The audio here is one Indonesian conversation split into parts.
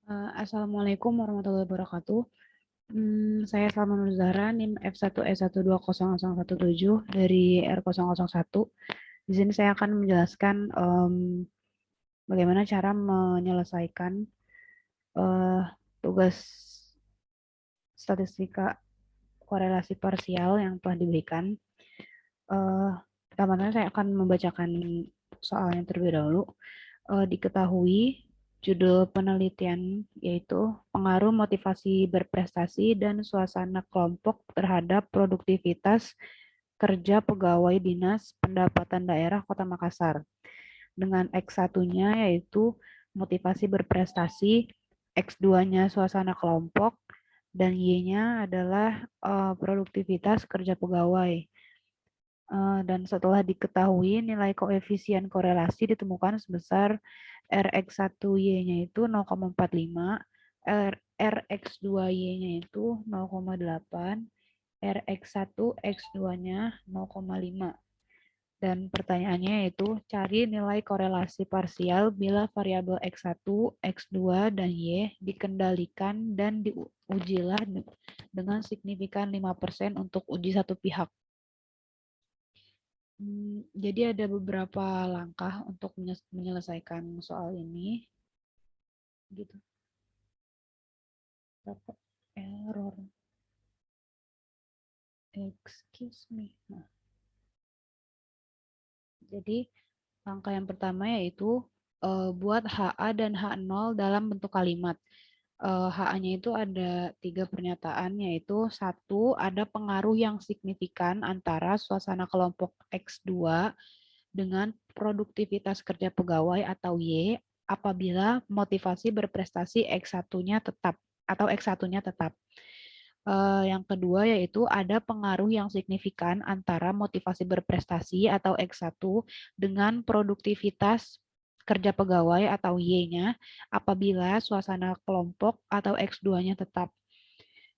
Assalamualaikum warahmatullahi wabarakatuh. Saya Salma Nur Zahra, NIM F1S1200117 dari R001. Di sini saya akan menjelaskan bagaimana cara menyelesaikan eh, tugas statistika korelasi parsial yang telah diberikan. Eh, Pertama-tama saya akan membacakan soalnya terlebih dahulu. Diketahui judul penelitian yaitu pengaruh motivasi berprestasi dan suasana kelompok terhadap produktivitas kerja pegawai Dinas Pendapatan Daerah Kota Makassar. Dengan X1-nya yaitu motivasi berprestasi, X2-nya suasana kelompok, dan Y-nya adalah produktivitas kerja pegawai. Dan setelah diketahui nilai koefisien korelasi ditemukan sebesar Rx1Y-nya itu 0,45, Rx2Y-nya itu 0,8, Rx1 X2-nya 0,5. Dan pertanyaannya yaitu cari nilai korelasi parsial bila variabel X1, X2, dan Y dikendalikan dan diujilah dengan signifikan 5% untuk uji satu pihak. Jadi ada beberapa langkah untuk menyelesaikan soal ini. Gitu. Dapat error. Excuse me. Nah, jadi langkah yang pertama yaitu buat HA dan H0 dalam bentuk kalimat. HA-nya itu ada 3 pernyataan, yaitu satu, ada pengaruh yang signifikan antara suasana kelompok X2 dengan produktivitas kerja pegawai atau Y apabila motivasi berprestasi X1-nya tetap atau X1-nya tetap. Yang kedua yaitu ada pengaruh yang signifikan antara motivasi berprestasi atau X1 dengan produktivitas kerja pegawai atau Y-nya apabila suasana kelompok atau X2-nya tetap.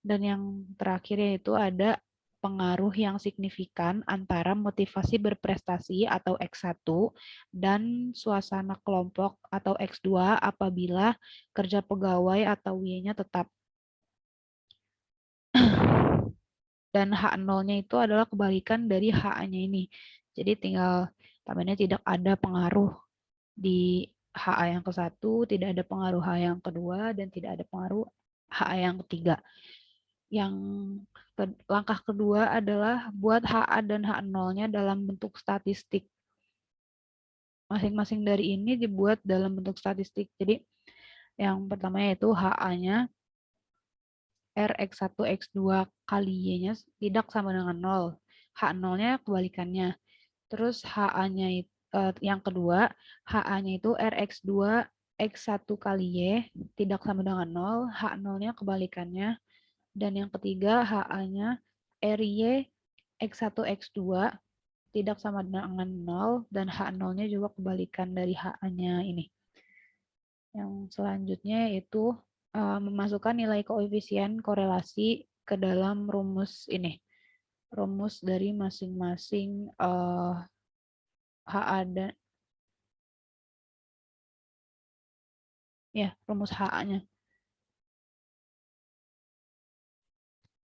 Dan yang terakhir yaitu ada pengaruh yang signifikan antara motivasi berprestasi atau X1 dan suasana kelompok atau X2 apabila kerja pegawai atau Y-nya tetap. Dan H0-nya itu adalah kebalikan dari HA-nya ini. Jadi tinggal tambahnya tidak ada pengaruh di HA yang ke-1, tidak ada pengaruh H yang kedua, dan tidak ada pengaruh HA yang ketiga. Yang langkah kedua adalah buat HA dan H0-nya dalam bentuk statistik. Masing-masing dari ini dibuat dalam bentuk statistik. Jadi yang pertama yaitu HA-nya Rx1 X2 kali Y-nya tidak sama dengan 0. H0-nya kebalikannya. Terus HA-nya yang kedua, HA-nya itu Rx2 X1 kali Y tidak sama dengan 0, H0-nya kebalikannya. Dan yang ketiga, HA-nya RY X1 X2 tidak sama dengan 0 dan H0-nya juga kebalikan dari HA-nya ini. Yang selanjutnya itu memasukkan nilai koefisien korelasi ke dalam rumus ini. Rumus dari masing-masing HA dan rumus HA-nya.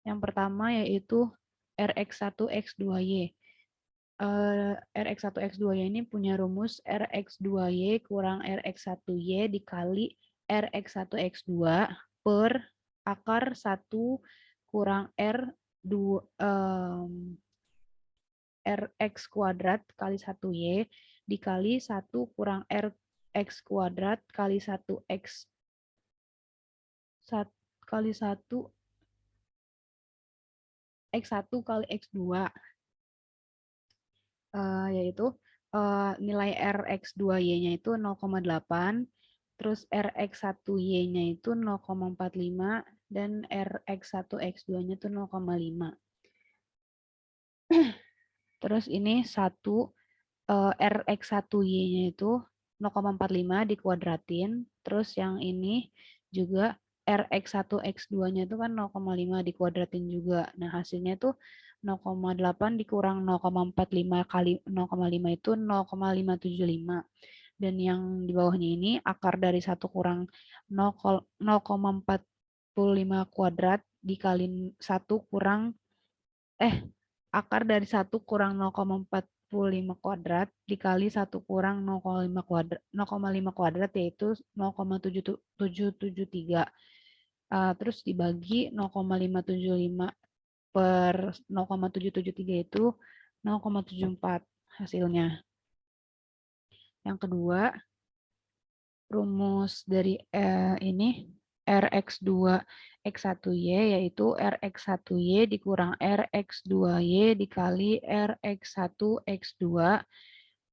Yang pertama yaitu Rx1 X2Y. Rx1 X2Y ini punya rumus Rx2Y kurang Rx1Y dikali Rx1 X2 per akar 1 kurang Rx kuadrat kali 1Y dikali 1 kurang Rx kuadrat kali 1X kali 1 X1 kali X2 yaitu nilai Rx2Y-nya itu 0,8, terus Rx1Y-nya itu 0,45, dan Rx1X2-nya itu 0,5. Terus ini 1 Rx1Y-nya itu 0,45 dikuadratin, terus yang ini juga Rx1X2-nya itu kan 0,5 dikuadratin juga. Nah, hasilnya itu 0,8 dikurang 0,45 kali 0,5 itu 0,575. Dan yang di bawahnya ini akar dari 1 kurang 0,45 kuadrat dikali 1 kurang akar dari 1 kurang 0,45 kuadrat dikali 1 kurang 0,5 kuadrat yaitu 0,773. Terus dibagi 0,575 per 0,773 itu 0,74 hasilnya. Yang kedua, rumus dari ini Rx2 X1Y yaitu Rx1Y dikurang Rx2Y dikali Rx1 X2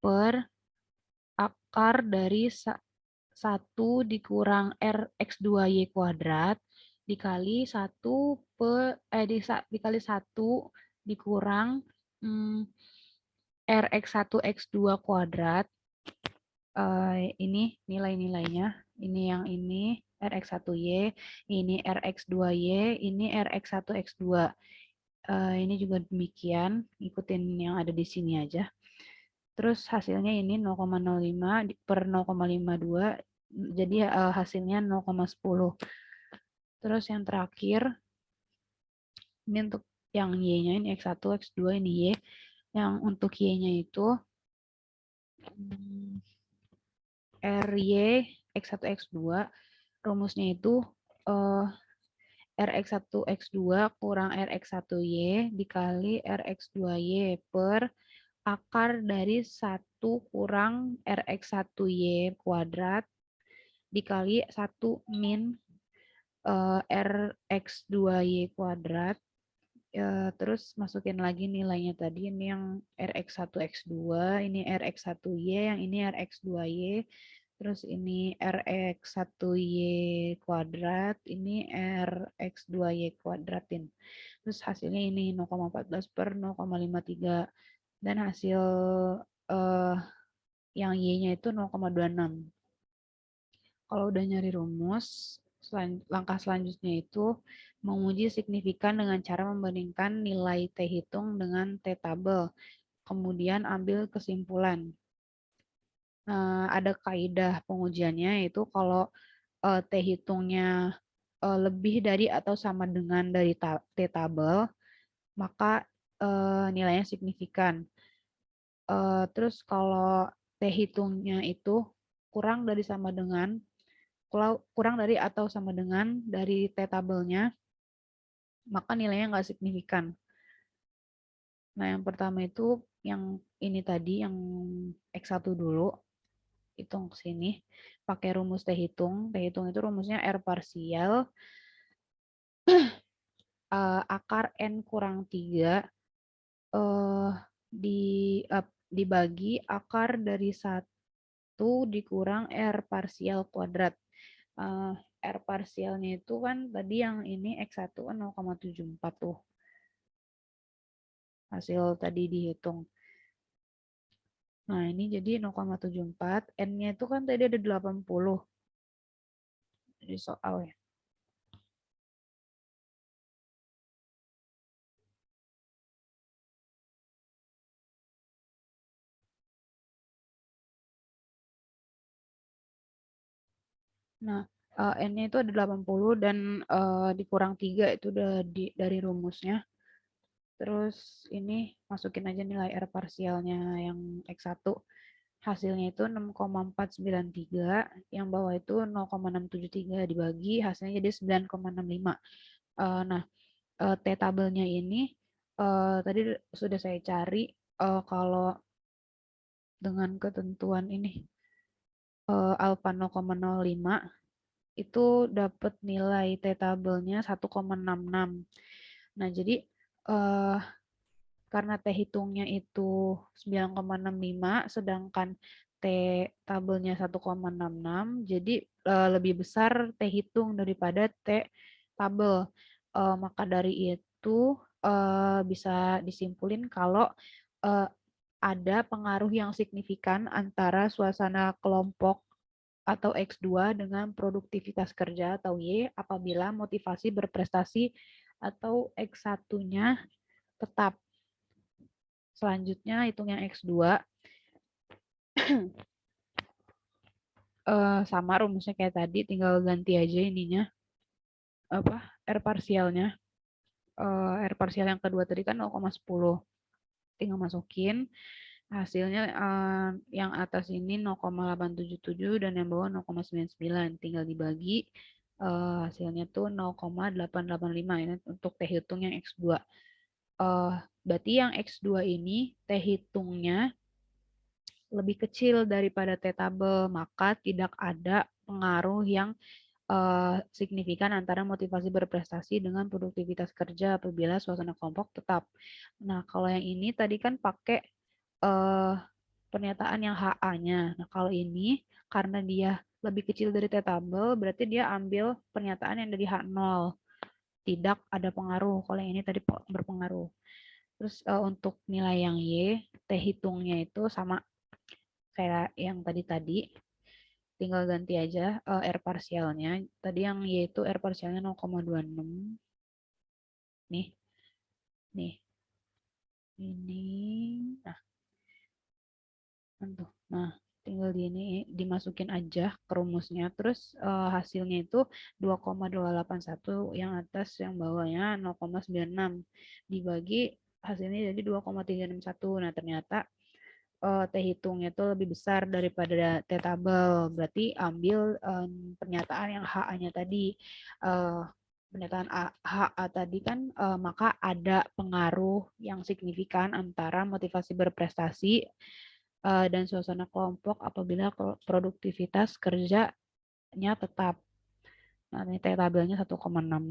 per akar dari 1 dikurang Rx2Y kuadrat dikali 1 dikali 1 dikurang Rx1 X2 kuadrat. Ini nilai-nilainya. Ini yang ini Rx1Y, ini Rx2Y, ini Rx1X2. Ini juga demikian, ikutin yang ada di sini aja. Terus hasilnya ini 0,05 per 0,52, jadi hasilnya 0,10. Terus yang terakhir, ini untuk yang Y-nya, ini X1, X2, ini Y. Yang untuk Y-nya itu RY X1, X2, rumusnya itu Rx1, X2 kurang Rx1Y dikali Rx2Y per akar dari 1 kurang Rx1Y kuadrat dikali 1 min Rx2Y kuadrat. Terus masukin lagi nilainya tadi, ini yang Rx1, X2, ini Rx1Y, yang ini Rx2Y, terus ini Rx1Y kuadrat, ini Rx2Y kuadratin. Terus hasilnya ini 0,14 per 0,53. Dan hasil yang Y-nya itu 0,26. Kalau udah nyari rumus, langkah selanjutnya itu menguji signifikan dengan cara membandingkan nilai T hitung dengan T tabel. Kemudian ambil kesimpulan. Ada kaidah pengujiannya, itu kalau T hitungnya lebih dari atau sama dengan dari T tabel, maka nilainya signifikan. Terus kalau T hitungnya itu kurang dari atau sama dengan dari T tabelnya, maka nilainya nggak signifikan. Nah, yang pertama itu yang ini tadi, yang X1 dulu, hitung ke sini, pakai rumus T hitung. T hitung itu rumusnya R parsial akar N kurang 3 dibagi akar dari 1 dikurang R parsial kuadrat. R parsialnya itu kan tadi yang ini X1 kan 0,74 tuh. Hasil tadi dihitung. Nah, ini jadi 0,74. N-nya itu kan tadi ada 80. Jadi soal ya. Nah, N-nya itu ada 80 dan dikurang 3 itu udah dari rumusnya. Terus ini masukin aja nilai R parsialnya yang X1. Hasilnya itu 6,493, yang bawah itu 0,673 dibagi, hasilnya jadi 9,65. Nah, T tabelnya ini tadi sudah saya cari, kalau dengan ketentuan ini alfa 0,05 itu dapat nilai T tabelnya 1,66. Nah, jadi karena T hitungnya itu 9,65 sedangkan T tabelnya 1,66, jadi lebih besar T hitung daripada T tabel. Maka dari itu bisa disimpulin kalau ada pengaruh yang signifikan antara suasana kelompok atau X2 dengan produktivitas kerja atau Y apabila motivasi berprestasi atau X1-nya tetap. Selanjutnya hitung yang X2. sama rumusnya kayak tadi, tinggal ganti aja ininya, apa, R parsialnya. R parsial yang kedua tadi kan 0,10. Tinggal masukin hasilnya, yang atas ini 0,877 dan yang bawah 0,99. Tinggal dibagi, hasilnya tuh 0,885 ini untuk T hitung yang X2. Berarti yang X2 ini T hitungnya lebih kecil daripada T tabel, maka tidak ada pengaruh yang signifikan antara motivasi berprestasi dengan produktivitas kerja apabila suasana kelompok tetap. Nah, kalau yang ini tadi kan pakai uh, pernyataan yang HA-nya. Nah, kalau ini karena dia lebih kecil dari T tabel, berarti dia ambil pernyataan yang dari H0. Tidak ada pengaruh. Kalau yang ini tadi berpengaruh. Terus untuk nilai yang Y, T hitungnya itu sama kayak yang tadi-tadi, tinggal ganti aja R parsialnya. Tadi yang Y itu R parsialnya 0,26. Nih, nih, ini. Nah, tentu. Nah, tinggal di ini dimasukin aja ke rumusnya. Terus hasilnya itu 2,281 yang atas, yang bawahnya 0,96. Dibagi hasilnya jadi 2,361. Nah, ternyata T hitungnya itu lebih besar daripada T tabel. Berarti ambil pernyataan yang HA-nya tadi. Uh, Pernyataan HA tadi kan, maka ada pengaruh yang signifikan antara motivasi berprestasi dan suasana kelompok apabila produktivitas kerjanya tetap. Nah, ini T tabelnya 1,66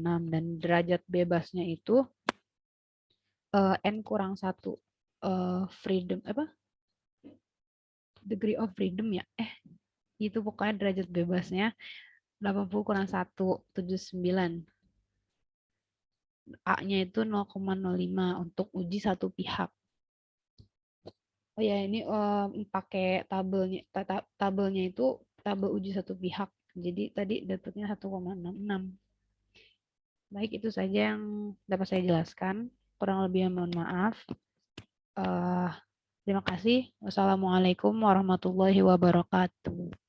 dan derajat bebasnya itu N kurang 1. Freedom apa? Degree of freedom ya. Itu pokoknya derajat bebasnya 80 kurang 1, 79. A-nya itu 0,05 untuk uji satu pihak. Oh ya, ini pakai tabelnya itu tabel uji satu pihak. Jadi tadi dapatnya 1,66. Baik, itu saja yang dapat saya jelaskan. Kurang lebih mohon maaf. Terima kasih. Wassalamualaikum warahmatullahi wabarakatuh.